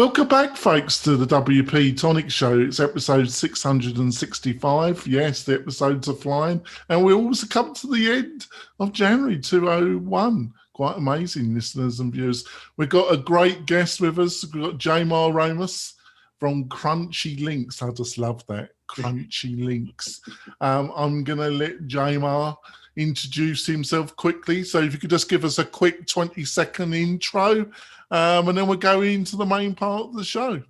Welcome back, folks, to the WP-Tonic show. It's episode 665. Yes, the episodes are flying. And we also come to the end of January 2001. Quite amazing, listeners and viewers. We've got a great guest with us. We've got Jamar Ramos from Crunchylinks. I just love that. Crunchylinks. I'm going to let Jamar introduce himself quickly. So if you could just give us a quick 20-second intro, and then we'll go into the main part of the show.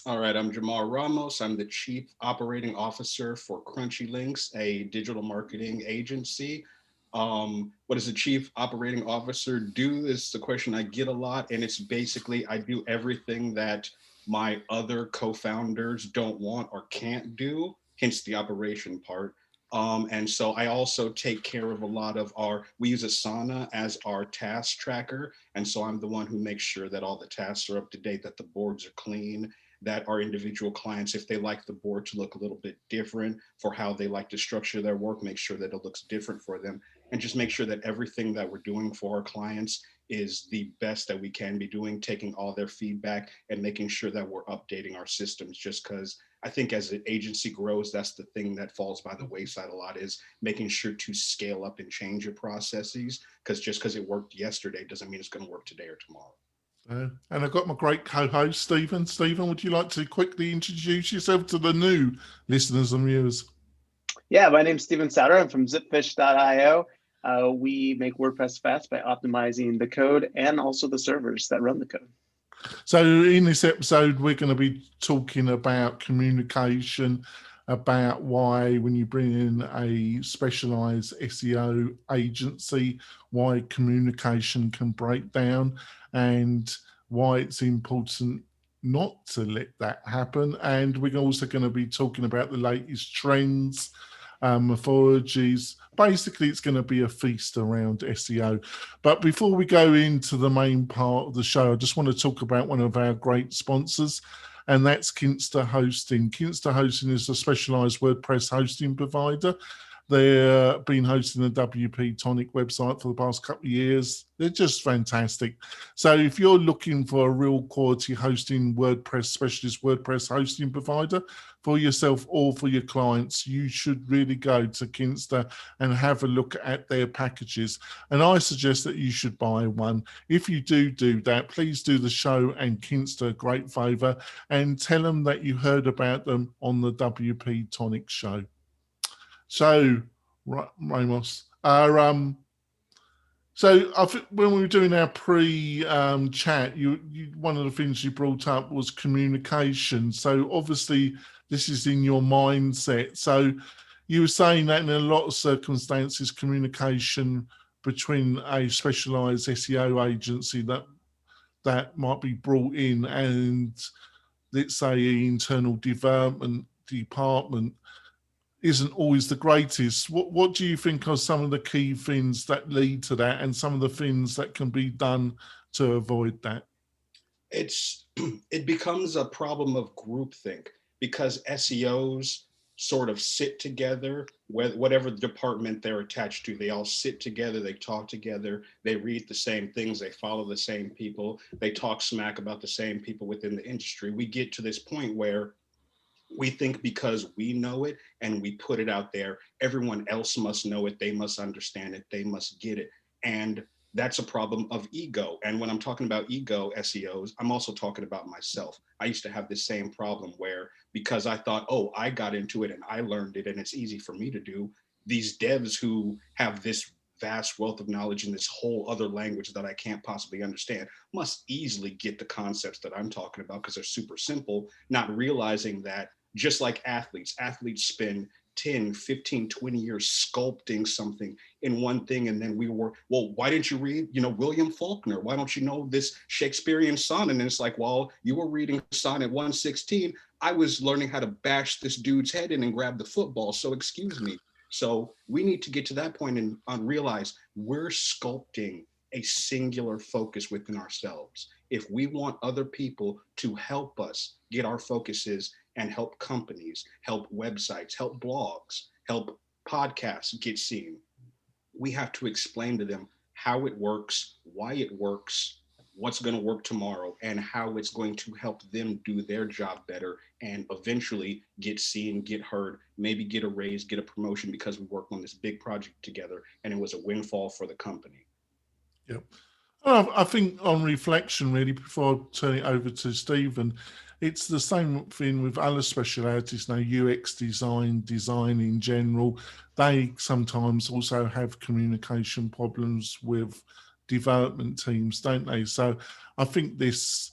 All right, I'm Jamar Ramos. I'm the Chief Operating Officer for Crunchylinks, a digital marketing agency. What does a Chief Operating Officer do is the question I get a lot, and it's basically I do everything that my other co-founders don't want or can't do, hence the operation part. And so I also take care of a lot of we use Asana as our task tracker. And so I'm the one who makes sure that all the tasks are up to date, that the boards are clean, that our individual clients, if they like the board to look a little bit different for how they like to structure their work, make sure that it looks different for them, and just make sure that everything that we're doing for our clients is the best that we can be doing, taking all their feedback and making sure that we're updating our systems. Just because I think as an agency grows, that's the thing that falls by the wayside a lot, is making sure to scale up and change your processes, because just because it worked yesterday doesn't mean it's going to work today or tomorrow. And I've got my great co-host, Stephen. Stephen, would you like to quickly introduce yourself to the new listeners and viewers? Yeah, my name's Stephen Souter. I'm from zipfish.io. We make WordPress fast by optimizing the code and also the servers that run the code. So in this episode, we're going to be talking about communication, about why when you bring in a specialized SEO agency, why communication can break down and why it's important not to let that happen. And we're also going to be talking about the latest trends, mythologies. Basically, it's going to be a feast around SEO. But before we go into the main part of the show, I just want to talk about one of our great sponsors, and that's Kinsta Hosting. Kinsta Hosting is a specialized WordPress hosting provider. They've been hosting the WP-Tonic website for the past couple of years. They're just fantastic. So if you're looking for a real quality hosting WordPress specialist WordPress hosting provider for yourself or for your clients, you should really go to Kinsta and have a look at their packages. And I suggest that you should buy one. If you do that, please do the show and Kinsta a great favor and tell them that you heard about them on the WP-Tonic show. So, Ramos, so I think when we were doing our pre-chat, one of the things you brought up was communication. So obviously this is in your mindset. So you were saying that in a lot of circumstances, communication between a specialized SEO agency that might be brought in and, let's say, an internal development department isn't always the greatest. What do you think are some of the key things that lead to that and some of the things that can be done to avoid that? It becomes a problem of groupthink, because SEOs sort of sit together, whatever department they're attached to, they all sit together, they talk together, they read the same things, they follow the same people, they talk smack about the same people within the industry. We get to this point where we think because we know it and we put it out there, everyone else must know it, they must understand it, they must get it. And that's a problem of ego. And when I'm talking about ego SEOs, I'm also talking about myself. I used to have this same problem where, because I thought, oh, I got into it and I learned it and it's easy for me to do, these devs who have this vast wealth of knowledge in this whole other language that I can't possibly understand must easily get the concepts that I'm talking about because they're super simple, not realizing that just like athletes spend 10, 15, 20 years sculpting something in one thing. And then well, why didn't you read, William Faulkner? Why don't you know this Shakespearean sonnet? And it's like, well, you were reading sonnet 116. I was learning how to bash this dude's head in and grab the football. So excuse me. So we need to get to that point and realize we're sculpting a singular focus within ourselves. If we want other people to help us get our focuses and help companies, help websites, help blogs, help podcasts get seen, we have to explain to them how it works, why it works, what's going to work tomorrow and how it's going to help them do their job better and eventually get seen, get heard, maybe get a raise, get a promotion because we worked on this big project together and it was a windfall for the company. Yep. I think on reflection, really, before I turn it over to Stephen, it's the same thing with other specialities now, UX design, design in general. They sometimes also have communication problems with development teams, don't they? So I think this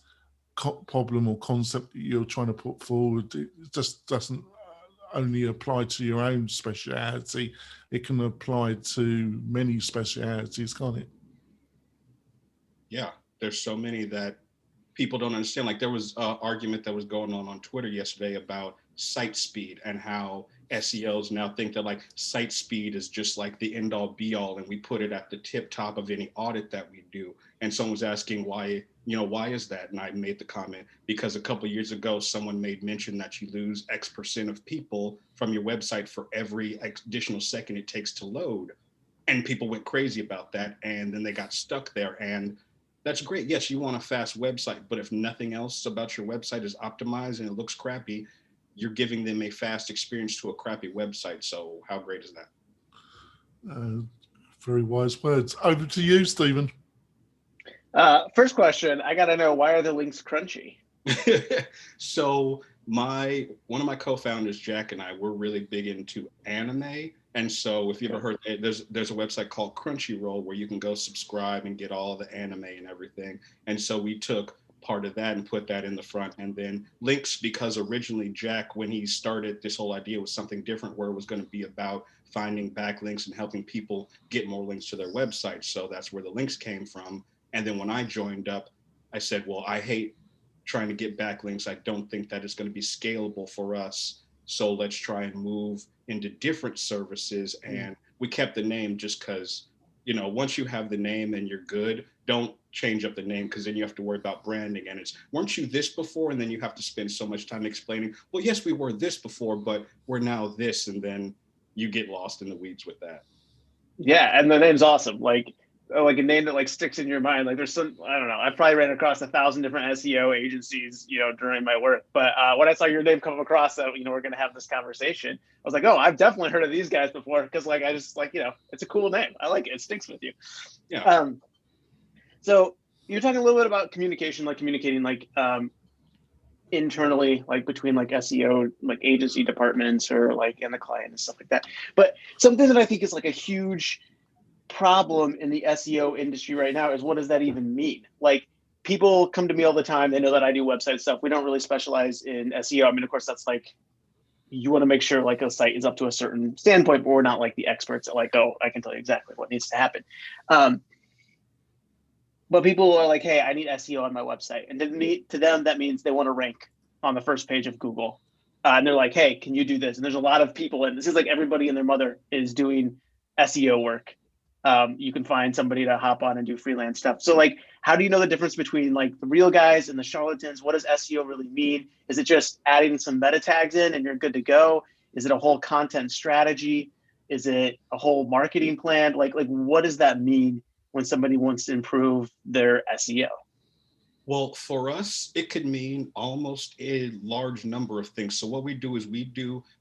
problem or concept that you're trying to put forward, it just doesn't only apply to your own speciality. It can apply to many specialities, can't it? Yeah, there's so many that people don't understand. Like there was an argument that was going on Twitter yesterday about site speed and how SEOs now think that like site speed is just like the end all be all, and we put it at the tip top of any audit that we do. And someone was asking why, why is that? And I made the comment because a couple of years ago, someone made mention that you lose X% of people from your website for every additional second it takes to load. And people went crazy about that. And then they got stuck there. And that's great. Yes, you want a fast website, but if nothing else about your website is optimized and it looks crappy, you're giving them a fast experience to a crappy website. So how great is that? Very wise words. Over to you, Stephen. First question, I got to know, why are the links crunchy? So one of my co-founders, Jack, and I, we're really big into anime. And so if you ever heard, there's a website called Crunchyroll where you can go subscribe and get all the anime and everything. And so we took part of that and put that in the front. And then links, because originally Jack, when he started this whole idea, was something different where it was going to be about finding backlinks and helping people get more links to their website. So that's where the links came from. And then when I joined up, I said, well, I hate trying to get backlinks. I don't think that it's going to be scalable for us. So let's try and move into different services. And we kept the name just because, once you have the name and you're good, don't change up the name, because then you have to worry about branding. And it's, weren't you this before? And then you have to spend so much time explaining, well, yes, we were this before, but we're now this. And then you get lost in the weeds with that. Yeah, and the name's awesome. Like a name that like sticks in your mind. Like there's some, I don't know, I probably ran across 1,000 different SEO agencies, during my work. But when I saw your name come across that, we're going to have this conversation, I was like, oh, I've definitely heard of these guys before. Because like, I just like, it's a cool name. I like it. It sticks with you. Yeah. So you're talking a little bit about communication, like communicating like internally, like between like SEO, like agency departments or like and the client and stuff like that. But something that I think is like a huge problem in the SEO industry right now is, what does that even mean? Like people come to me all the time. They know that I do website stuff. We don't really specialize in SEO. I mean, of course, that's like, you want to make sure like a site is up to a certain standpoint, but we're not like the experts that like, oh, I can tell you exactly what needs to happen. But people are like, hey, I need SEO on my website. And to them, that means they want to rank on the first page of Google. And they're like, hey, can you do this? And there's a lot of people, and this is like everybody and their mother is doing SEO work. You can find somebody to hop on and do freelance stuff. So like, how do you know the difference between like the real guys and the charlatans? What does SEO really mean? Is it just adding some meta tags in and you're good to go? Is it a whole content strategy? Is it a whole marketing plan? Like what does that mean when somebody wants to improve their SEO? Well, for us, it could mean almost a large number of things. So what we do is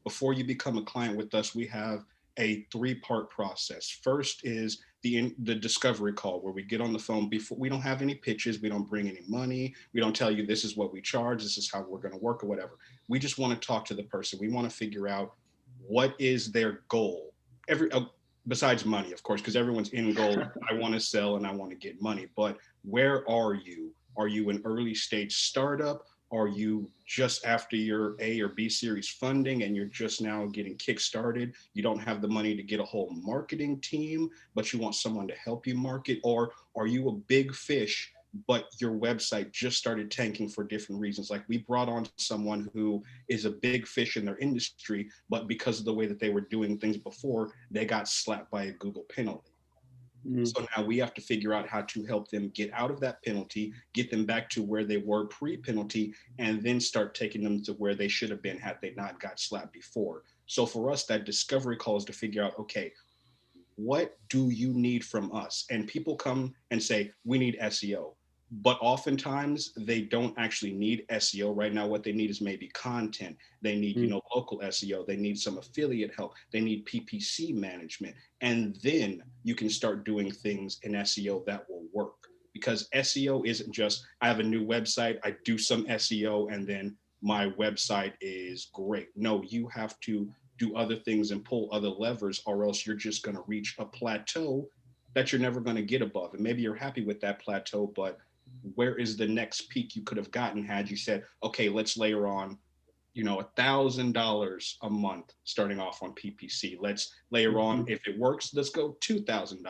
before you become a client with us, we have a 3-part process. First is the discovery call, where we get on the phone. Before, we don't have any pitches, we don't bring any money, we don't tell you this is what we charge, this is how we're going to work or whatever. We just want to talk to the person. We want to figure out what is their goal. Besides money, of course, because everyone's in goal. I want to sell and I want to get money, but where are you? Are you an early stage startup? Are you just after your A or B series funding and you're just now getting kickstarted? You don't have the money to get a whole marketing team, but you want someone to help you market? Or are you a big fish, but your website just started tanking for different reasons? Like we brought on someone who is a big fish in their industry, but because of the way that they were doing things before, they got slapped by a Google penalty. So now we have to figure out how to help them get out of that penalty, get them back to where they were pre-penalty, and then start taking them to where they should have been had they not got slapped before. So for us, that discovery call is to figure out, okay, what do you need from us? And people come and say, we need SEO. but oftentimes they don't actually need SEO right now. What they need is maybe content. They need, local SEO. They need some affiliate help. They need PPC management. And then you can start doing things in SEO that will work, because SEO isn't just, I have a new website, I do some SEO, and then my website is great. No, you have to do other things and pull other levers, or else you're just going to reach a plateau that you're never going to get above. And maybe you're happy with that plateau, but where is the next peak you could have gotten had you said, okay, let's layer on, $1,000 a month starting off on PPC. Let's layer on, if it works, let's go $2,000.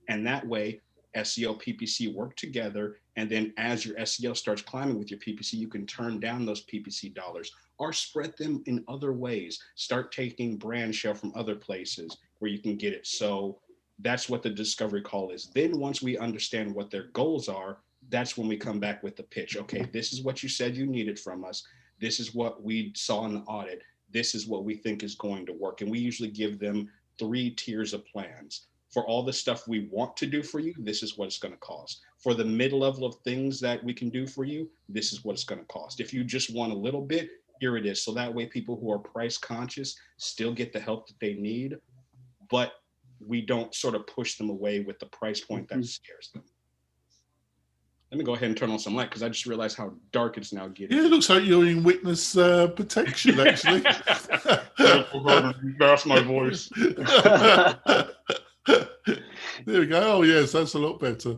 And that way, SEO, PPC work together. And then as your SEO starts climbing with your PPC, you can turn down those PPC dollars or spread them in other ways. Start taking brand share from other places where you can get it. So that's what the discovery call is. Then once we understand what their goals are, that's when we come back with the pitch. Okay, this is what you said you needed from us. This is what we saw in the audit. This is what we think is going to work. And we usually give them 3 tiers of plans. For all the stuff we want to do for you, this is what it's going to cost. For the mid-level of things that we can do for you, this is what it's going to cost. If you just want a little bit, here it is. So that way people who are price conscious still get the help that they need, but we don't sort of push them away with the price point that scares them. Let me go ahead and turn on some light, because I just realized how dark it's now getting. Yeah, it looks like you're in witness protection, actually. That's my voice. There we go. Oh, yes, that's a lot better.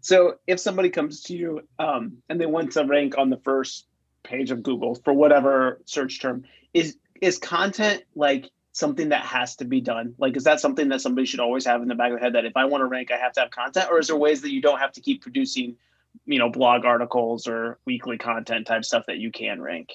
So if somebody comes to you and they want to rank on the first page of Google for whatever search term, is content like something that has to be done? Like, is that something that somebody should always have in the back of their head, that if I want to rank, I have to have content? Or is there ways that you don't have to keep producing, blog articles or weekly content type stuff that you can rank?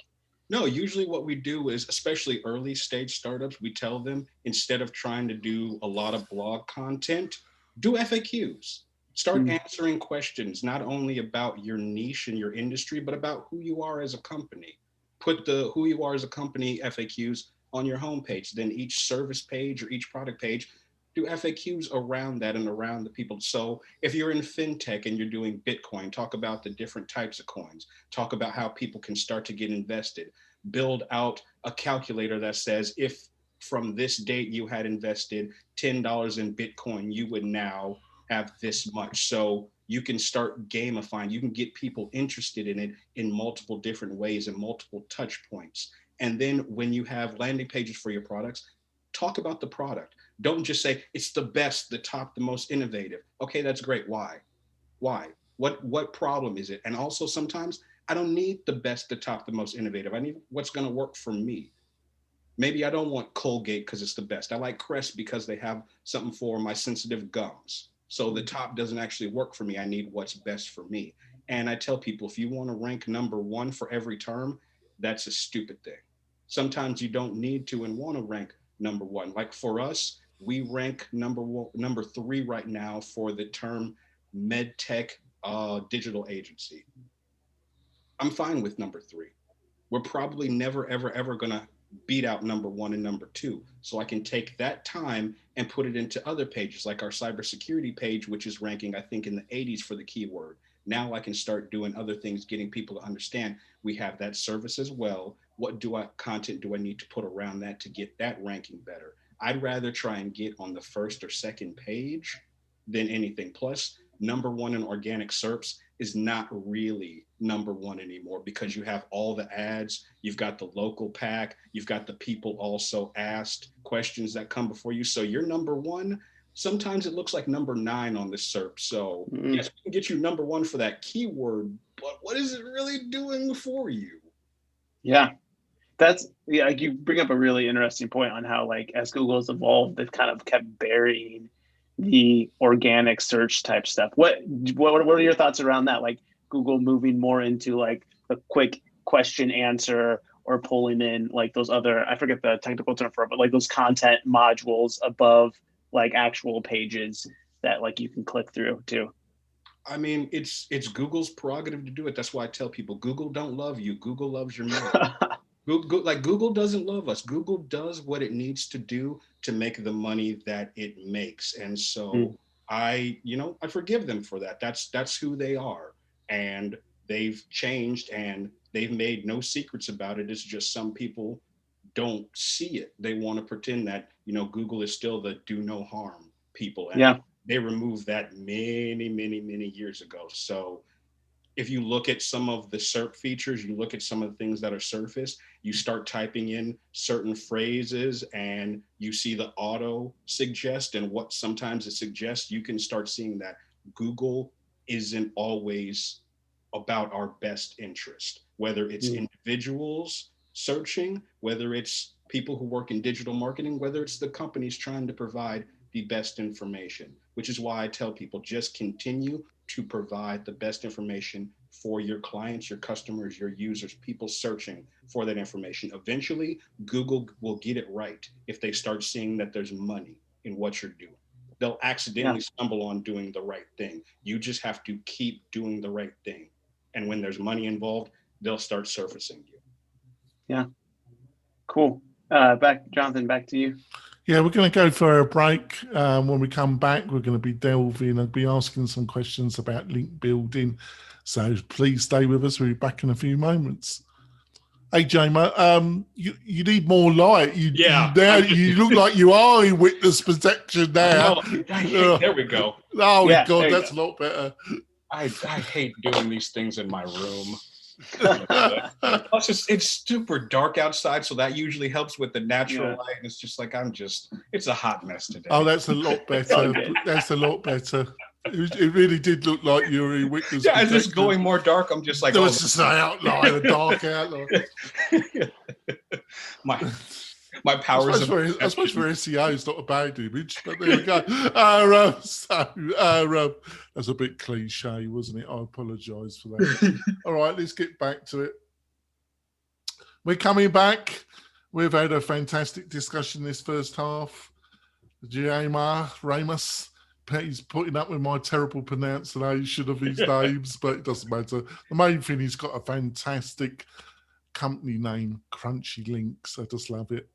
No, usually what we do is, especially early stage startups, we tell them, instead of trying to do a lot of blog content, do FAQs. Start answering questions, not only about your niche and your industry, but about who you are as a company. Put the who you are as a company FAQs on your homepage. Then each service page or each product page, do FAQs around that and around the people. So if you're in fintech and you're doing Bitcoin, talk about the different types of coins. Talk about how people can start to get invested. Build out a calculator that says, if from this date you had invested $10 in Bitcoin, you would now have this much. So you can start gamifying. You can get people interested in it in multiple different ways and multiple touch points. And then when you have landing pages for your products, talk about the product. Don't just say it's the best, the top, the most innovative. Okay, that's great. Why? What problem is it? And also sometimes I don't need the best, the top, the most innovative. I need what's going to work for me. Maybe I don't want Colgate because it's the best. I like Crest because they have something for my sensitive gums. So the top doesn't actually work for me. I need what's best for me. And I tell people, if you want to rank number 1 for every term, that's a stupid thing. Sometimes you don't need to and want to rank number 1. Like for us, we rank number 3 right now for the term medtech digital agency. I'm fine with number 3. We're probably never, ever, ever going to beat out number 1 and number 2. So I can take that time and put it into other pages, like our cybersecurity page, which is ranking, I think, in the 80s for the keyword. Now I can start doing other things, getting people to understand we have that service as well. What content do I need to put around that to get that ranking better? I'd rather try and get on the first or second page than anything. Plus, number 1 in organic SERPs is not really number 1 anymore, because you have all the ads, you've got the local pack, you've got the people also asked questions that come before you. So you're number 1. Sometimes it looks like number 9 on the SERP. So yes, we can get you number 1 for that keyword, but what is it really doing for you? Yeah. You bring up a really interesting point on how, like, as Google's evolved, they've kind of kept burying the organic search type stuff. What are your thoughts around that? Like Google moving more into like a quick question answer, or pulling in like those other, I forget the technical term for it, but like those content modules above like actual pages that like you can click through too. I mean, it's Google's prerogative to do it. That's why I tell people, Google don't love you. Google loves your money. Google doesn't love us. Google does what it needs to do to make the money that it makes. And so I forgive them for that. That's who they are. And they've changed and they've made no secrets about it. It's just some people don't see it. They want to pretend that, Google is still the do no harm people. And Yeah. they removed that many, many, many years ago. So if you look at some of the SERP features, you look at some of the things that are surfaced, you start typing in certain phrases and you see the auto suggest and what sometimes it suggests, you can start seeing that Google isn't always about our best interest, whether it's individuals searching, whether it's people who work in digital marketing, whether it's the companies trying to provide the best information, which is why I tell people just continue to provide the best information for your clients, your customers, your users, people searching for that information. Eventually, Google will get it right if they start seeing that there's money in what you're doing. They'll accidentally stumble on doing the right thing. You just have to keep doing the right thing. And when there's money involved, they'll start surfacing you. Yeah. Cool. Jonathan, back to you. Yeah, we're going to go for a break. When we come back, we're going to be delving and be asking some questions about link building. So please stay with us. We'll be back in a few moments. Hey, Jamar, you need more light. You look like you are in witness protection now. There we go. Oh, yeah, God, that's a lot better. I hate doing these things in my room. Plus, it's super dark outside, so that usually helps with the natural light. And it's just like it's a hot mess today. Oh, that's a lot better. That's a lot better. It really did look like you were in witness. Yeah, it's just going more dark. I'm just like, there was just an outline, a dark outline. My powers. I suppose for SEO, it's not a bad image, but there we go. That's a bit cliche, wasn't it? I apologise for that. All right, let's get back to it. We're coming back. We've had a fantastic discussion this first half. Jamar Ramos, he's putting up with my terrible pronunciation of his names, but it doesn't matter. The main thing, he's got a fantastic company name, Crunchylinks. I just love it.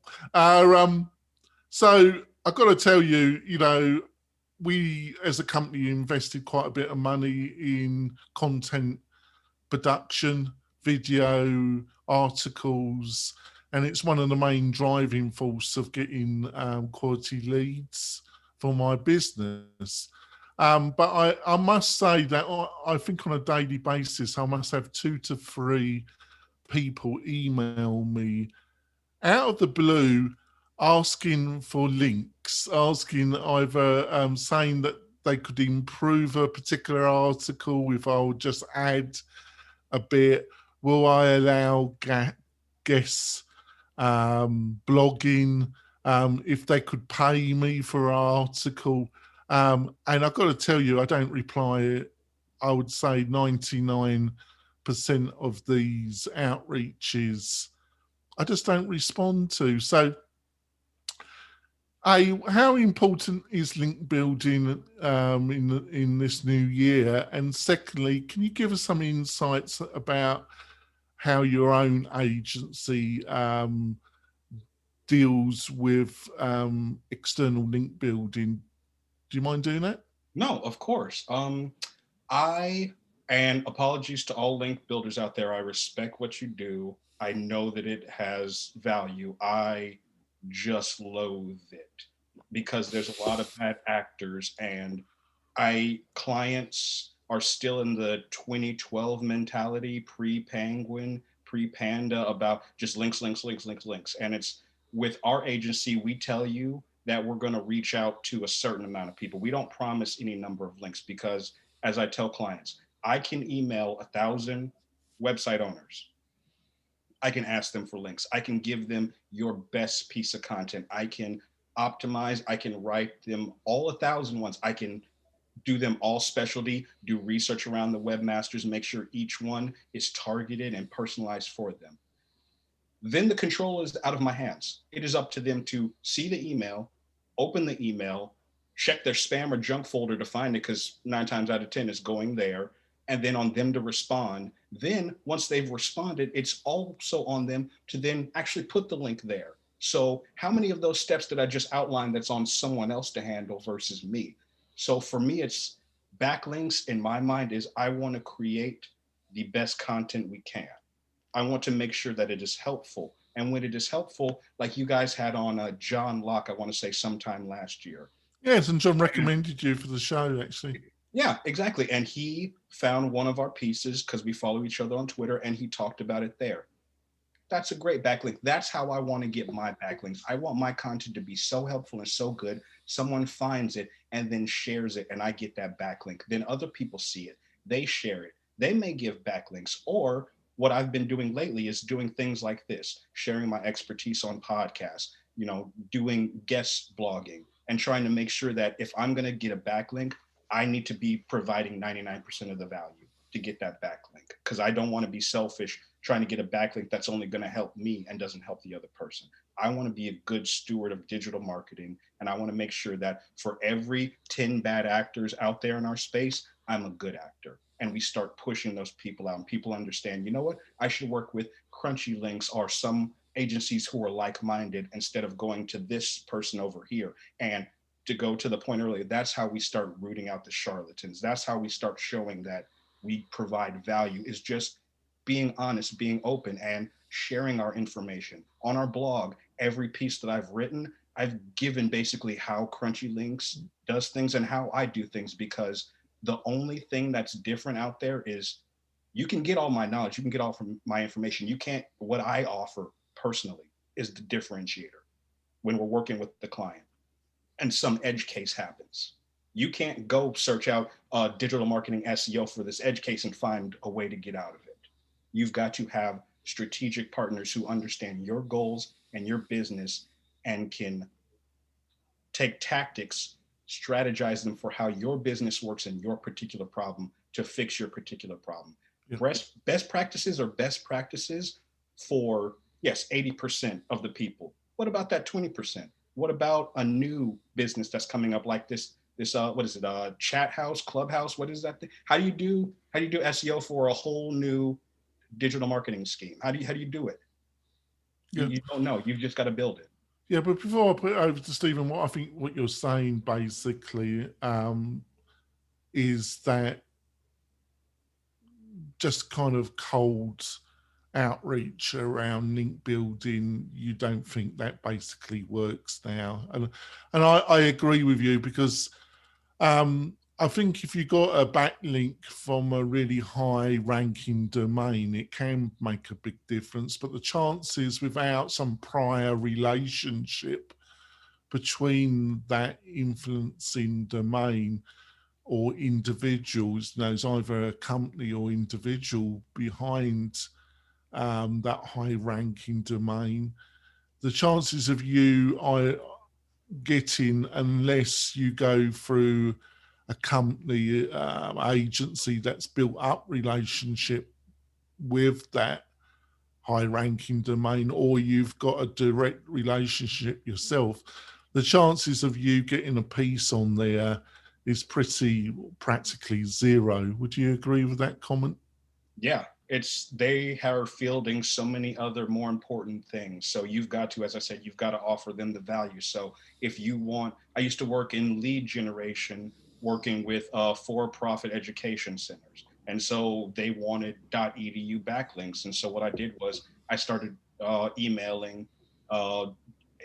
So I've got to tell you, we as a company invested quite a bit of money in content production, video, articles, and it's one of the main driving force of getting quality leads for my business. But I must say that I think on a daily basis, I must have 2 to 3 people email me out of the blue asking for links, asking either saying that they could improve a particular article if I'll just add a bit. Will I allow guests blogging if they could pay me for an article? And I've got to tell you, I don't reply. I would say 99% of these outreaches I just don't respond to. So how important is link building in this new year? And secondly, can you give us some insights about how your own agency deals with external link building? Do you mind doing that? No, of course. And apologies to all link builders out there. I respect what you do. I know that it has value. I just loathe it because there's a lot of bad actors, and clients are still in the 2012 mentality, pre-Penguin, pre-Panda, about just links. And it's with our agency, we tell you that we're going to reach out to a certain amount of people. We don't promise any number of links because, as I tell clients, I can email 1,000 website owners. I can ask them for links. I can give them your best piece of content. I can optimize. I can write them all 1,000 ones. I can do them all specialty, do research around the webmasters, make sure each one is targeted and personalized for them. Then the control is out of my hands. It is up to them to see the email, open the email, check their spam or junk folder to find it, because 9 times out of 10 it's going there, and then on them to respond. Then once they've responded, it's also on them to then actually put the link there. So how many of those steps that I just outlined that's on someone else to handle versus me? So for me, it's backlinks in my mind is I want to create the best content we can. I want to make sure that it is helpful. And when it is helpful, like you guys had on John Locke, I want to say sometime last year. Yes, and John recommended you for the show, actually. Yeah, exactly. And he found one of our pieces because we follow each other on Twitter, and he talked about it there. That's a great backlink. That's how I want to get my backlinks. I want my content to be so helpful and so good. Someone finds it and then shares it, and I get that backlink. Then other people see it. They share it. They may give backlinks. Or what I've been doing lately is doing things like this, sharing my expertise on podcasts, doing guest blogging and trying to make sure that if I'm going to get a backlink, I need to be providing 99% of the value to get that backlink, because I don't want to be selfish trying to get a backlink that's only going to help me and doesn't help the other person. I want to be a good steward of digital marketing, and I want to make sure that for every 10 bad actors out there in our space, I'm a good actor. And we start pushing those people out, and people understand, you know what, I should work with Crunchylinks or some agencies who are like-minded instead of going to this person over here. And to go to the point earlier, that's how we start rooting out the charlatans. That's how we start showing that we provide value, is just being honest, being open, and sharing our information. On our blog, every piece that I've written, I've given basically how Crunchylinks does things and how I do things, because the only thing that's different out there is you can get all my knowledge, you can get all from my information. You can't, what I offer personally is the differentiator when we're working with the client and some edge case happens. You can't go search out digital marketing SEO for this edge case and find a way to get out of it. You've got to have strategic partners who understand your goals and your business and can take tactics, strategize them for how your business works in your particular problem to fix your particular problem. Yeah. Best practices are best practices for, yes, 80% of the people. What about that 20%? What about a new business that's coming up like this what is it, chat house, clubhouse? What is that thing? How do you do SEO for a whole new digital marketing scheme? How do you do it? Yeah. You don't know. You've just got to build it. Yeah, but before I put it over to Stephen, what you're saying basically is that just kind of cold outreach around link building, you don't think that basically works now. And I agree with you, because I think if you got a backlink from a really high ranking domain, it can make a big difference. But the chances without some prior relationship between that influencing domain or individuals, there's either a company or individual behind that high ranking domain, the chances of you getting, unless you go through a company agency that's built up relationship with that high ranking domain, or you've got a direct relationship yourself, the chances of you getting a piece on there is practically zero. Would you agree with that comment? Yeah, they are fielding so many other more important things. So you've got to, as I said, you've got to offer them the value. So if you want, I used to work in lead generation, working with for-profit education centers. And so they wanted .edu backlinks. And so what I did was I started emailing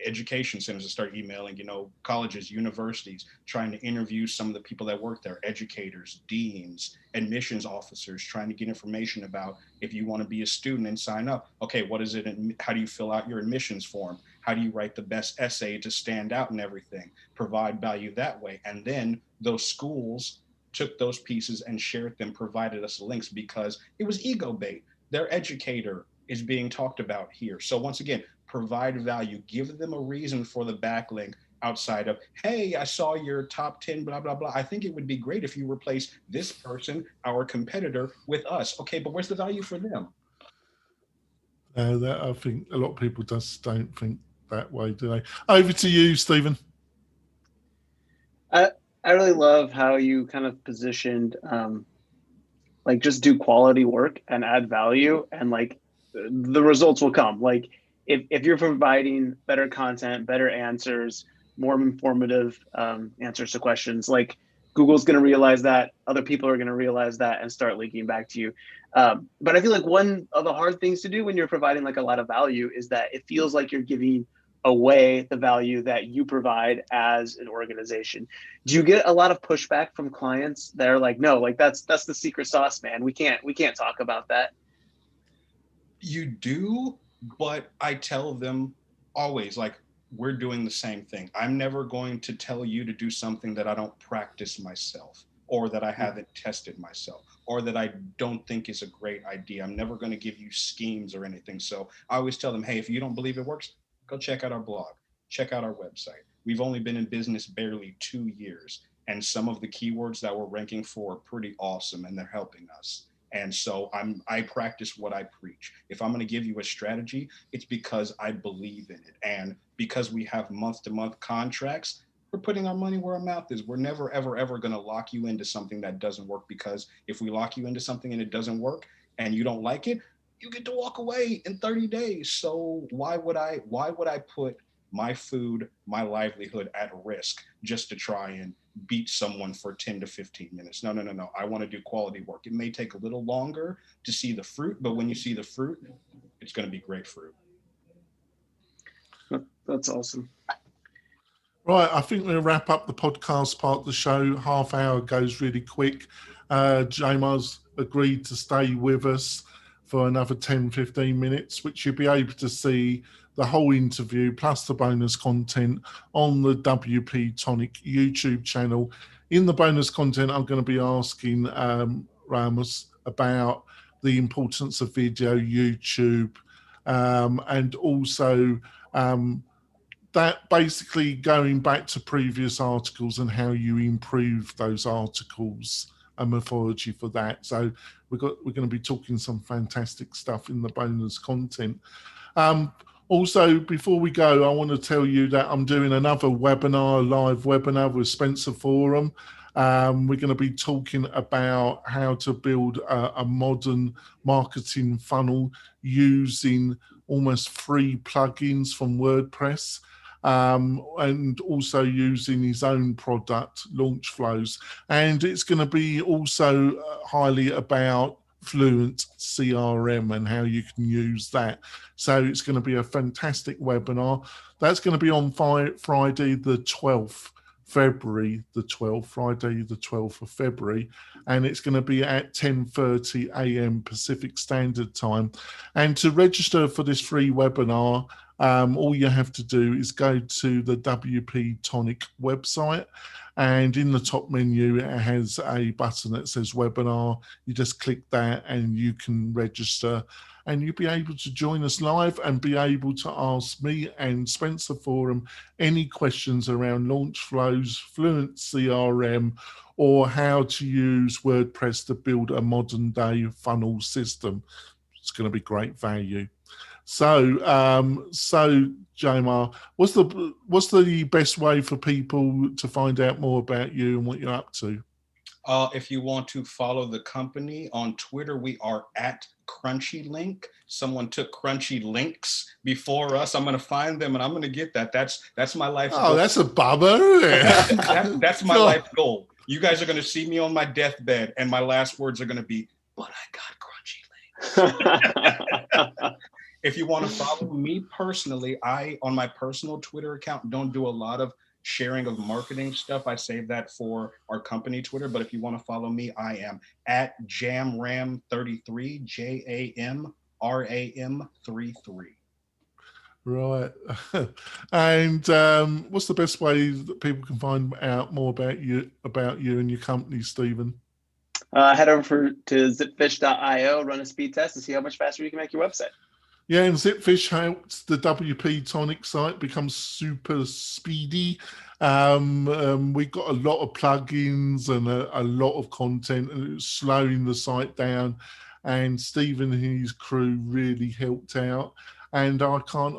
education centers. I started emailing, colleges, universities, trying to interview some of the people that work there, educators, deans, admissions officers, trying to get information about if you want to be a student and sign up. Okay, what is it? How do you fill out your admissions form? How do you write the best essay to stand out and everything? Provide value that way. And then those schools took those pieces and shared them, provided us links, because it was ego bait. Their educator is being talked about here. So once again, provide value, give them a reason for the backlink outside of, hey, I saw your top 10, blah, blah, blah. I think it would be great if you replace this person, our competitor, with us. Okay, but where's the value for them? That I think a lot of people just don't think that way, do they? Over to you, Stephen. I really love how you kind of positioned like just do quality work and add value, and like the results will come. Like if you're providing better content, better answers, more informative answers to questions, like Google's going to realize that, other people are going to realize that and start linking back to you. But I feel like one of the hard things to do when you're providing like a lot of value is that it feels like you're giving away the value that you provide as an organization. Do you get a lot of pushback from clients that are like, no, like that's the secret sauce, man. We can't talk about that? You do, but I tell them always, like, we're doing the same thing. I'm never going to tell you to do something that I don't practice myself, or that I haven't tested myself, or that I don't think is a great idea. I'm never going to give you schemes or anything. So I always tell them, hey, if you don't believe it works, go check out our blog, check out our website. We've only been in business barely 2 years, and some of the keywords that we're ranking for are pretty awesome, and they're helping us. And so I practice what I preach. If I'm going to give you a strategy, it's because I believe in it. And because we have month-to-month contracts, we're putting our money where our mouth is. We're never, ever, ever going to lock you into something that doesn't work, because if we lock you into something and it doesn't work and you don't like it, you get to walk away in 30 days. So why would I put my food, my livelihood at risk just to try and beat someone for 10 to 15 minutes? No. I want to do quality work. It may take a little longer to see the fruit, but when you see the fruit, it's going to be great fruit. That's awesome. Right, I think we'll wrap up the podcast part of the show. Half hour goes really quick. Jamar's agreed to stay with us for another 10, 15 minutes, which you'll be able to see the whole interview plus the bonus content on the WP-Tonic YouTube channel. In the bonus content, I'm going to be asking Ramos about the importance of video, YouTube, and also that basically going back to previous articles and how you improve those articles, a methodology for that. So we're going to be talking some fantastic stuff in the bonus content. Also, before we go, I want to tell you that I'm doing another webinar, live webinar with Spencer Forum. We're going to be talking about how to build a modern marketing funnel using almost free plugins from WordPress, and also using his own product, Launch Flows. And it's going to be also highly about Fluent CRM and how you can use that. So it's going to be a fantastic webinar. That's going to be on Friday the 12th. Friday the 12th of February, and it's going to be at 10:30 a.m. Pacific Standard Time. And to register for this free webinar, all you have to do is go to the WP-Tonic website, and in the top menu it has a button that says webinar. You just click that and you can register, and you'll be able to join us live and be able to ask me and Spencer Forum any questions around launch flows, Fluent CRM, or how to use WordPress to build a modern day funnel system. It's going to be great value. So Jamar, what's the best way for people to find out more about you and what you're up to? If you want to follow the company on Twitter, we are at Crunchylinks. Someone took Crunchylinks before us. I'm going to find them and I'm going to get that. That's my life goal. Oh, that's a bummer. That's my life goal. You guys are going to see me on my deathbed and my last words are going to be, but I got Crunchylinks. If you want to follow me personally, on my personal Twitter account, don't do a lot of sharing of marketing stuff. I save that for our company Twitter. But if you want to follow me, I am at JamRam33, JAMRAM33. Right. And what's the best way that people can find out more about you and your company, Stephen? Head over to zipfish.io, run a speed test, and see how much faster you can make your website. Yeah, and Zipfish helps the WP-Tonic site become super speedy. We got a lot of plugins and a lot of content, and it's slowing the site down. And Stephen and his crew really helped out, and I can't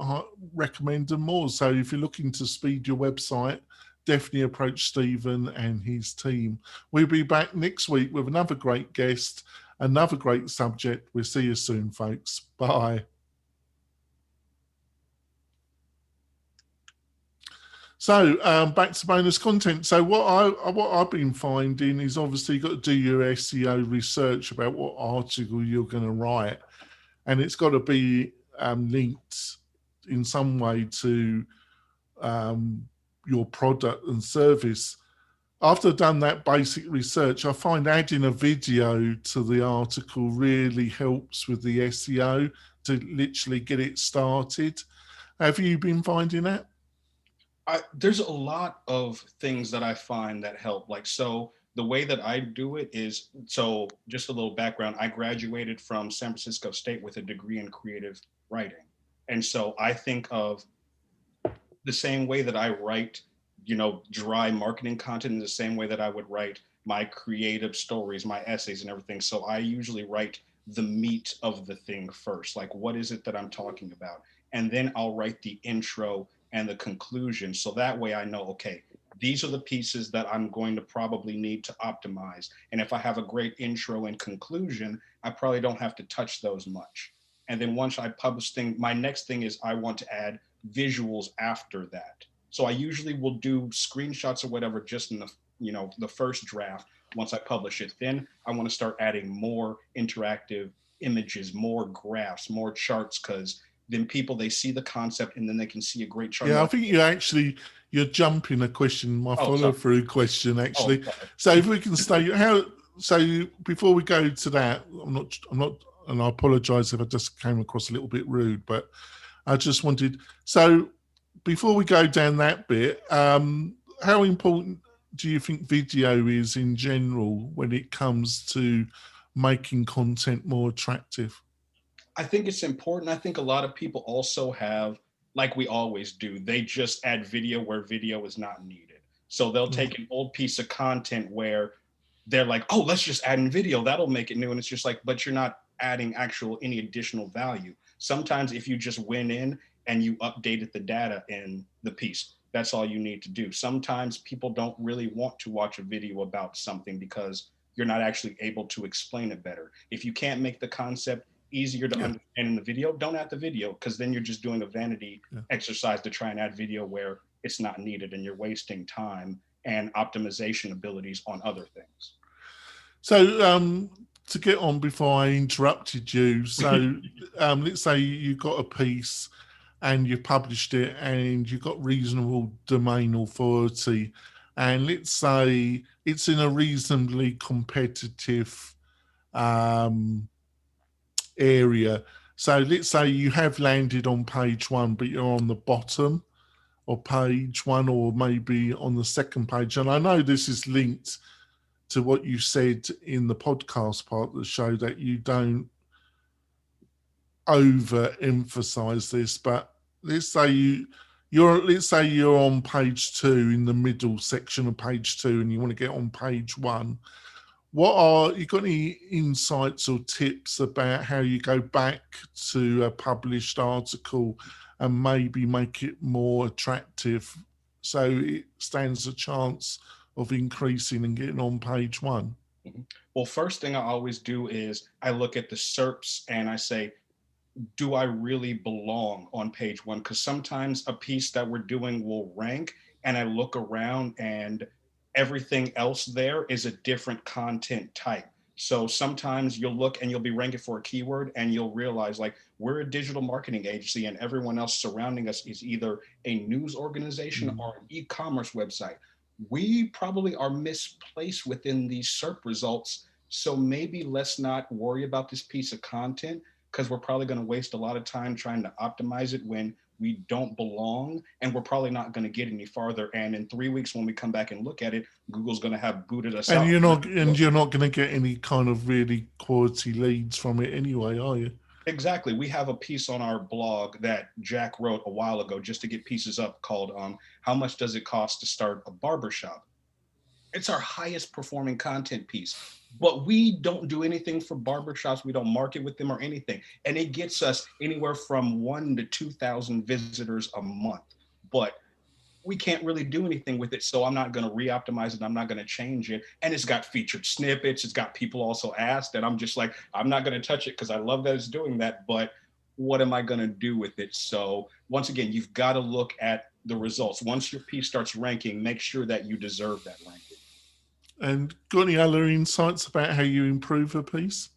recommend them more. So if you're looking to speed your website, definitely approach Stephen and his team. We'll be back next week with another great guest, another great subject. We'll see you soon, folks. Bye. So back to bonus content. So what I've been finding is obviously you've got to do your SEO research about what article you're going to write, and it's got to be linked in some way to your product and service. After I've done that basic research, I find adding a video to the article really helps with the SEO to literally get it started. Have you been finding that? There's a lot of things that I find that help. Like, so the way that I do it is, so just a little background, I graduated from San Francisco State with a degree in creative writing. And so I think of the same way that I write, dry marketing content in the same way that I would write my creative stories, my essays and everything. So I usually write the meat of the thing first. Like, what is it that I'm talking about? And then I'll write the intro and the conclusion. So that way I know, okay, these are the pieces that I'm going to probably need to optimize. And if I have a great intro and conclusion, I probably don't have to touch those much. And then once I publish my next thing is I want to add visuals after that. So I usually will do screenshots or whatever just in the first draft once I publish it. Then I want to start adding more interactive images, more graphs, more charts, because then people, they see the concept and then they can see a great chart. Yeah, I think you're jumping a question, my follow-through question, actually. So if we can stay, so before we go to that, I'm not, and I apologize if I just came across a little bit rude, but I just wanted, so before we go down that bit, how important do you think video is in general when it comes to making content more attractive? I think it's important. I think a lot of people also have, like we always do, they just add video where video is not needed. So they'll take an old piece of content where they're like, oh, let's just add in video. That'll make it new. And it's just like, but you're not adding any additional value. Sometimes if you just went in and you updated the data in the piece, that's all you need to do. Sometimes people don't really want to watch a video about something because you're not actually able to explain it better. If you can't make the concept easier to understand in the video, don't add the video, because then you're just doing a vanity exercise to try and add video where it's not needed, and you're wasting time and optimization abilities on other things. So to get on before I interrupted you, so let's say you got a piece and you published it and you got reasonable domain authority, and let's say it's in a reasonably competitive area. So let's say you have landed on page one, but you're on the bottom of page one, or maybe on the second page. And I know this is linked to what you said in the podcast part of the show, that you don't overemphasize this, but let's say you're on page two, in the middle section of page two, and you want to get on page one. You got any insights or tips about how you go back to a published article and maybe make it more attractive so it stands a chance of increasing and getting on page one? Well, first thing I always do is I look at the SERPs and I say, do I really belong on page one? Because sometimes a piece that we're doing will rank, and I look around and everything else there is a different content type. So sometimes you'll look and you'll be ranking for a keyword and you'll realize, like, we're a digital marketing agency and everyone else surrounding us is either a news organization or an e-commerce website. We probably are misplaced within these SERP results. So maybe let's not worry about this piece of content, because we're probably going to waste a lot of time trying to optimize it when we don't belong, and we're probably not going to get any farther. And in 3 weeks, when we come back and look at it, Google's going to have booted us out. You're not going to get any kind of really quality leads from it anyway, are you? Exactly. We have a piece on our blog that Jack wrote a while ago just to get pieces up called How Much Does It Cost to Start a Barbershop? It's our highest performing content piece, but we don't do anything for barbershops. We don't market with them or anything. And it gets us anywhere from 1,000 to 2,000 visitors a month, but we can't really do anything with it. So I'm not going to re-optimize it. I'm not going to change it. And it's got featured snippets. It's got people also asked, and I'm just like, I'm not going to touch it because I love that it's doing that, but what am I going to do with it? So once again, you've got to look at the results. Once your piece starts ranking, make sure that you deserve that ranking. And got any other insights about how you improve a piece?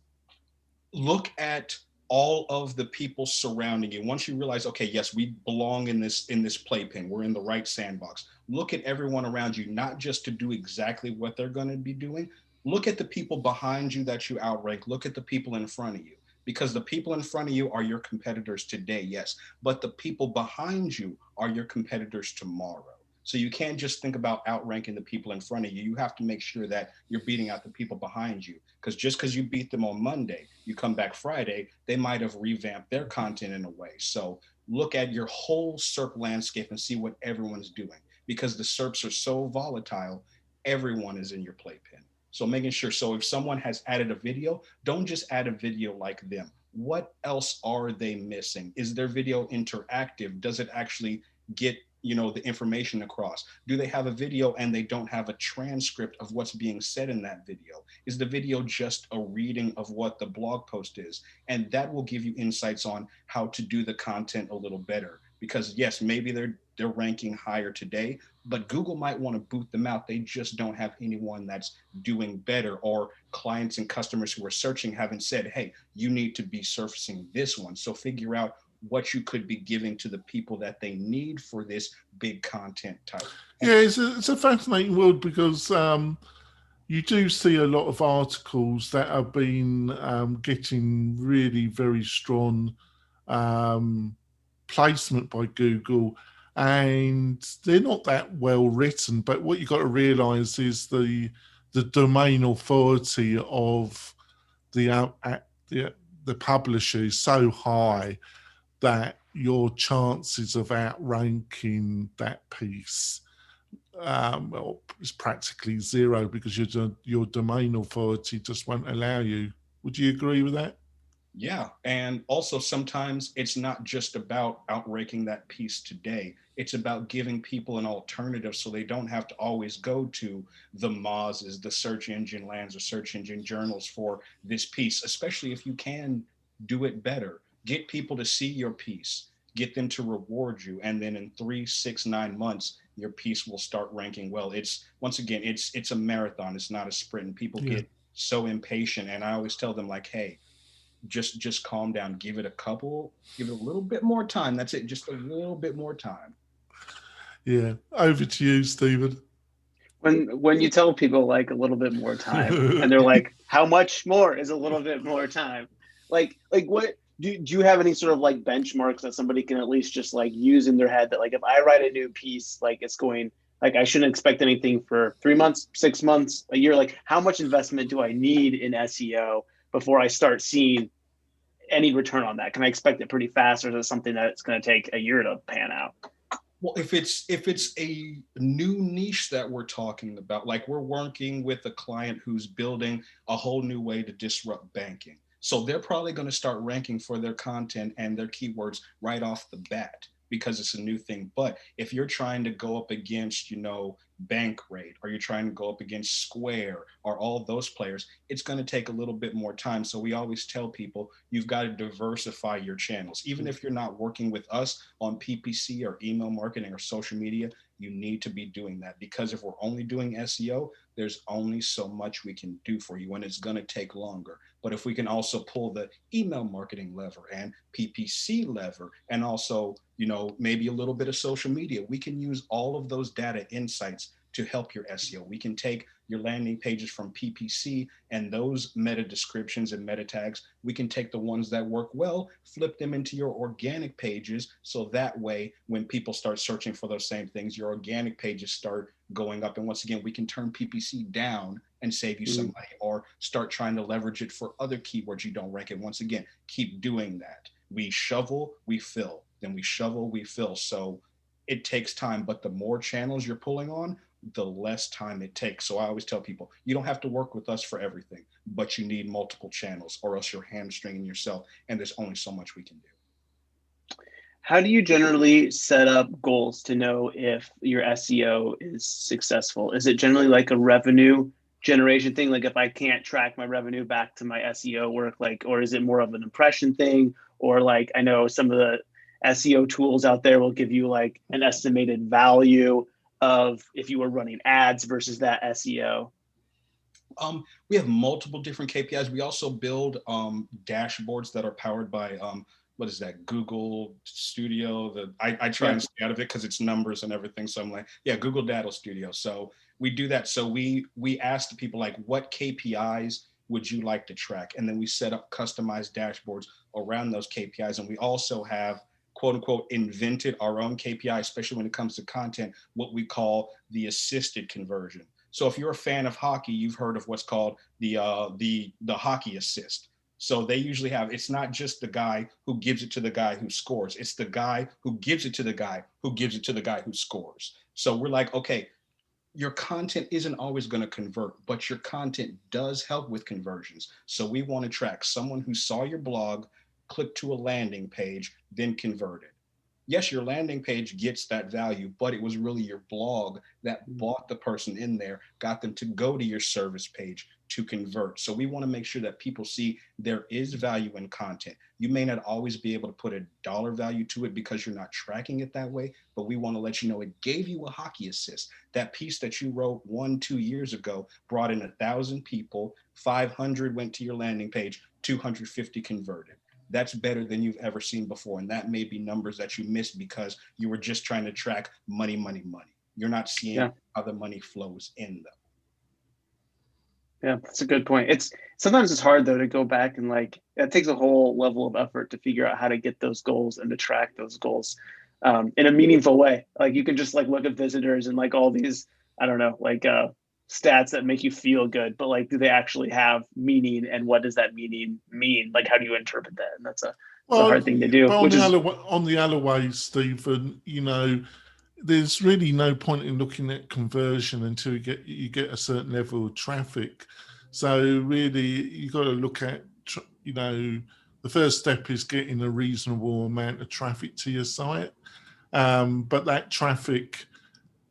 Look at all of the people surrounding you. Once you realize, okay, yes, we belong in this playpen, we're in the right sandbox. Look at everyone around you, not just to do exactly what they're going to be doing. Look at the people behind you that you outrank. Look at the people in front of you, because the people in front of you are your competitors today, yes, but the people behind you are your competitors tomorrow. So you can't just think about outranking the people in front of you. You have to make sure that you're beating out the people behind you. Because just because you beat them on Monday, you come back Friday, they might have revamped their content in a way. So look at your whole SERP landscape and see what everyone's doing. Because the SERPs are so volatile, everyone is in your playpen. So making sure, so if someone has added a video, don't just add a video like them. What else are they missing? Is their video interactive? Does it actually get the information across? Do they have a video and they don't have a transcript of what's being said in that video? Is the video just a reading of what the blog post is? And that will give you insights on how to do the content a little better. Because yes, maybe they're ranking higher today, but Google might want to boot them out. They just don't have anyone that's doing better, or clients and customers who are searching haven't said, hey, you need to be surfacing this one. So figure out what you could be giving to the people that they need for this big content type. Yeah, it's a fascinating world, because you do see a lot of articles that have been getting really very strong placement by Google, and they're not that well written. But what you've got to realise is the domain authority of the publisher is so high that your chances of outranking that piece, well, it's practically zero, because your domain authority just won't allow you. Would you agree with that? Yeah. And also sometimes it's not just about outranking that piece today. It's about giving people an alternative so they don't have to always go to the Moz's, the search engine lands, or search engine journals for this piece, especially if you can do it better. Get people to see your piece, get them to reward you. And then in 3, 6, 9 months, your piece will start ranking well. It's, once again, it's a marathon. It's not a sprint. And people get so impatient. And I always tell them, like, hey, just calm down, give it a little bit more time. That's it, just a little bit more time. Yeah. Over to you, Stephen. When you tell people like a little bit more time, and they're like, how much more is a little bit more time? Like what do you have any sort of like benchmarks that somebody can at least just like use in their head, that like if I write a new piece, like it's going, like I shouldn't expect anything for 3 months, 6 months, a year? Like how much investment do I need in SEO before I start seeing any return on that? Can I expect it pretty fast, or is it something that it's going to take a year to pan out? Well, if it's a new niche that we're talking about, like we're working with a client who's building a whole new way to disrupt banking. So they're probably going to start ranking for their content and their keywords right off the bat, because it's a new thing. But if you're trying to go up against, Bankrate, or you're trying to go up against Square, or all of those players, it's going to take a little bit more time. So we always tell people, you've got to diversify your channels. Even if you're not working with us on PPC or email marketing or social media, you need to be doing that, because if we're only doing SEO, there's only so much we can do for you, and it's going to take longer. But if we can also pull the email marketing lever and PPC lever, and also, maybe a little bit of social media, we can use all of those data insights to help your SEO. We can take your landing pages from PPC and those meta descriptions and meta tags. We can take the ones that work well, flip them into your organic pages. So that way, when people start searching for those same things, your organic pages start going up. And once again, we can turn PPC down and save you some money, or start trying to leverage it for other keywords you don't rank. And once again, keep doing that. We shovel, we fill, then we shovel, we fill. So it takes time, but the more channels you're pulling on, the less time it takes. So I always tell people, you don't have to work with us for everything, but you need multiple channels, or else you're hamstringing yourself, and there's only so much we can do. How do you generally set up goals to know if your SEO is successful? Is it generally like a revenue generation thing? Like if I can't track my revenue back to my SEO work, like, or is it more of an impression thing? Or like, I know some of the SEO tools out there will give you like an estimated value of if you were running ads versus that SEO? We have multiple different KPIs. We also build dashboards that are powered by what is that? Google Studio. I try and stay out of it because it's numbers and everything. So I'm like, yeah, Google Data Studio. So we do that. So we ask the people like, what KPIs would you like to track? And then we set up customized dashboards around those KPIs. And we also have quote unquote invented our own KPI, especially when it comes to content, what we call the assisted conversion. So if you're a fan of hockey, you've heard of what's called the hockey assist. So they usually have, it's not just the guy who gives it to the guy who scores. It's the guy who gives it to the guy who gives it to the guy who scores. So we're like, okay, your content isn't always going to convert, but your content does help with conversions. So we want to track someone who saw your blog, clicked to a landing page, then converted. Yes, your landing page gets that value, but it was really your blog that brought the person in there, got them to go to your service page to convert. So we want to make sure that people see there is value in content. You may not always be able to put a dollar value to it because you're not tracking it that way, but we want to let you know it gave you a hockey assist. That piece that you wrote 1-2 years ago brought in 1,000 people, 500 went to your landing page, 250 converted. That's better than you've ever seen before. And that may be numbers that you missed because you were just trying to track money, money, money. You're not seeing how the money flows in though. Yeah, that's a good point. Sometimes it's hard though to go back and like, it takes a whole level of effort to figure out how to get those goals and to track those goals in a meaningful way. Like you can just like look at visitors and like all these, I don't know, like stats that make you feel good, but like, do they actually have meaning, and what does that meaning mean? Like, how do you interpret that? And that's a hard thing to do. But on the other way, Stephen, you know, there's really no point in looking at conversion until you get a certain level of traffic. So really, you got to look at, you know, the first step is getting a reasonable amount of traffic to your site, but that traffic,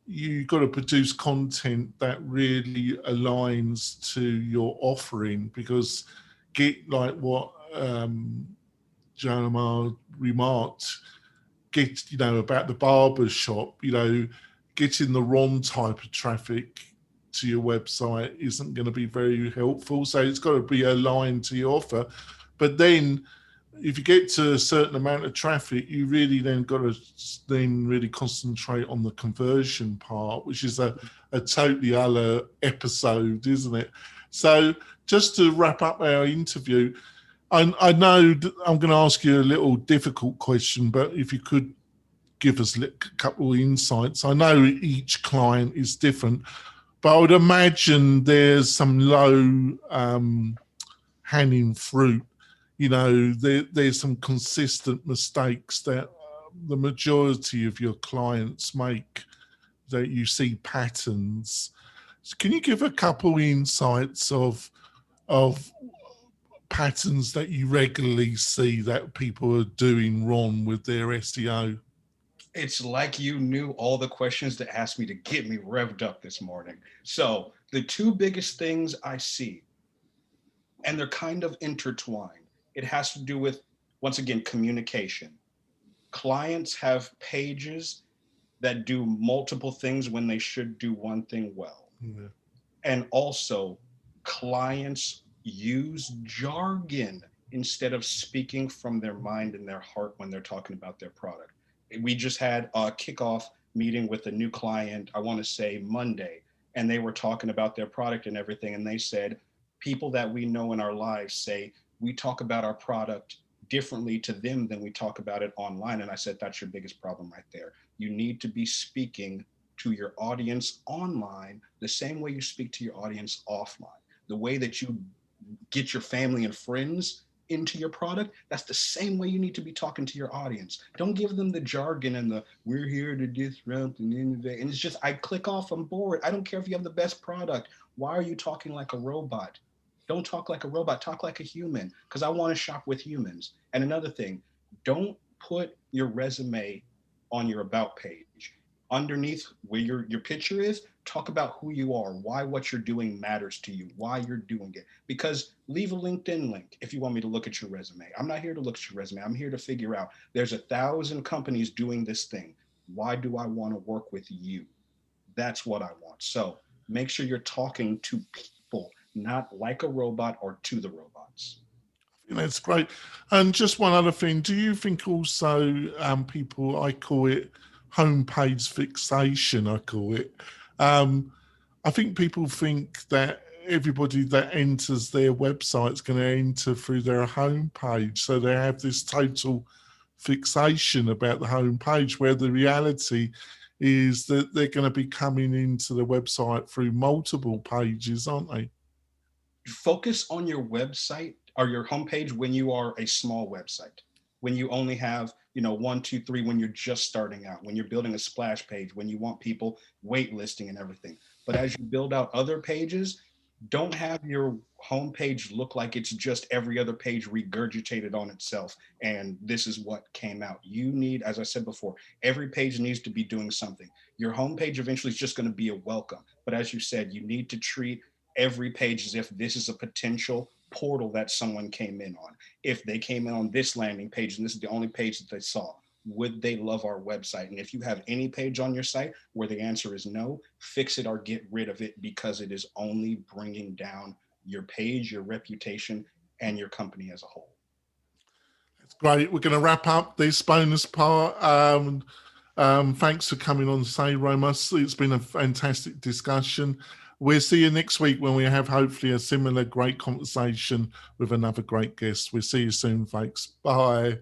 you got to produce content that really aligns to your offering, because get like what Jamar remarked, get, you know, about the barber shop, you know, getting the wrong type of traffic to your website isn't going to be very helpful. So it's got to be aligned to your offer. But then if you get to a certain amount of traffic, you really then got to then really concentrate on the conversion part, which is a totally other episode, isn't it? So just to wrap up our interview, I know I'm going to ask you a little difficult question, but if you could give us a couple of insights. I know each client is different, but I would imagine there's some low hanging fruit. You know, there's some consistent mistakes that the majority of your clients make, that you see patterns. So can you give a couple insights of patterns that you regularly see that people are doing wrong with their SEO? It's like you knew all the questions to ask me to get me revved up this morning. So the two biggest things I see, and they're kind of intertwined, it has to do with, once again, communication. Clients have pages that do multiple things when they should do one thing well. Yeah. And also, clients use jargon instead of speaking from their mind and their heart when they're talking about their product. We just had a kickoff meeting with a new client, I want to say Monday, and they were talking about their product and everything. And they said, people that we know in our lives say, we talk about our product differently to them than we talk about it online. And I said, that's your biggest problem right there. You need to be speaking to your audience online the same way you speak to your audience offline. The way that you get your family and friends into your product, that's the same way you need to be talking to your audience. Don't give them the jargon and the we're here to disrupt and innovate. And it's just, I click off, I'm bored. I don't care if you have the best product. Why are you talking like a robot? Don't talk like a robot, talk like a human, because I want to shop with humans. And another thing, don't put your resume on your about page. Underneath where your picture is, Talk about who you are, why what you're doing matters to you, why you're doing it. Because leave a LinkedIn link if you want me to look at your resume. I'm not here to look at your resume. I'm here to figure out there's 1,000 companies doing this thing. Why do I want to work with you? That's what I want. So make sure you're talking to people, not like a robot or to the robots. That's great. And just one other thing, do you think also people, I call it homepage fixation, I call it. I think people think that everybody that enters their website is going to enter through their homepage. So they have this total fixation about the homepage, where the reality is that they're going to be coming into the website through multiple pages, aren't they? Focus on your website or your homepage when you are a small website, when you only have, 1, 2, 3, when you're just starting out, when you're building a splash page, when you want people waitlisting and everything. But as you build out other pages, don't have your homepage look like it's just every other page regurgitated on itself and this is what came out. You need, as I said before, every page needs to be doing something. Your homepage eventually is just going to be a welcome. But as you said, you need to treat every page as if this is a potential portal that someone came in on. If they came in on this landing page and this is the only page that they saw, would they love our website? And if you have any page on your site where the answer is no, fix it or get rid of it, because it is only bringing down your page, your reputation, and your company as a whole. That's great. We're going to wrap up this bonus part. Thanks for coming on today, Ramos. It's been a fantastic discussion. We'll see you next week when we have hopefully a similar great conversation with another great guest. We'll see you soon, folks. Bye.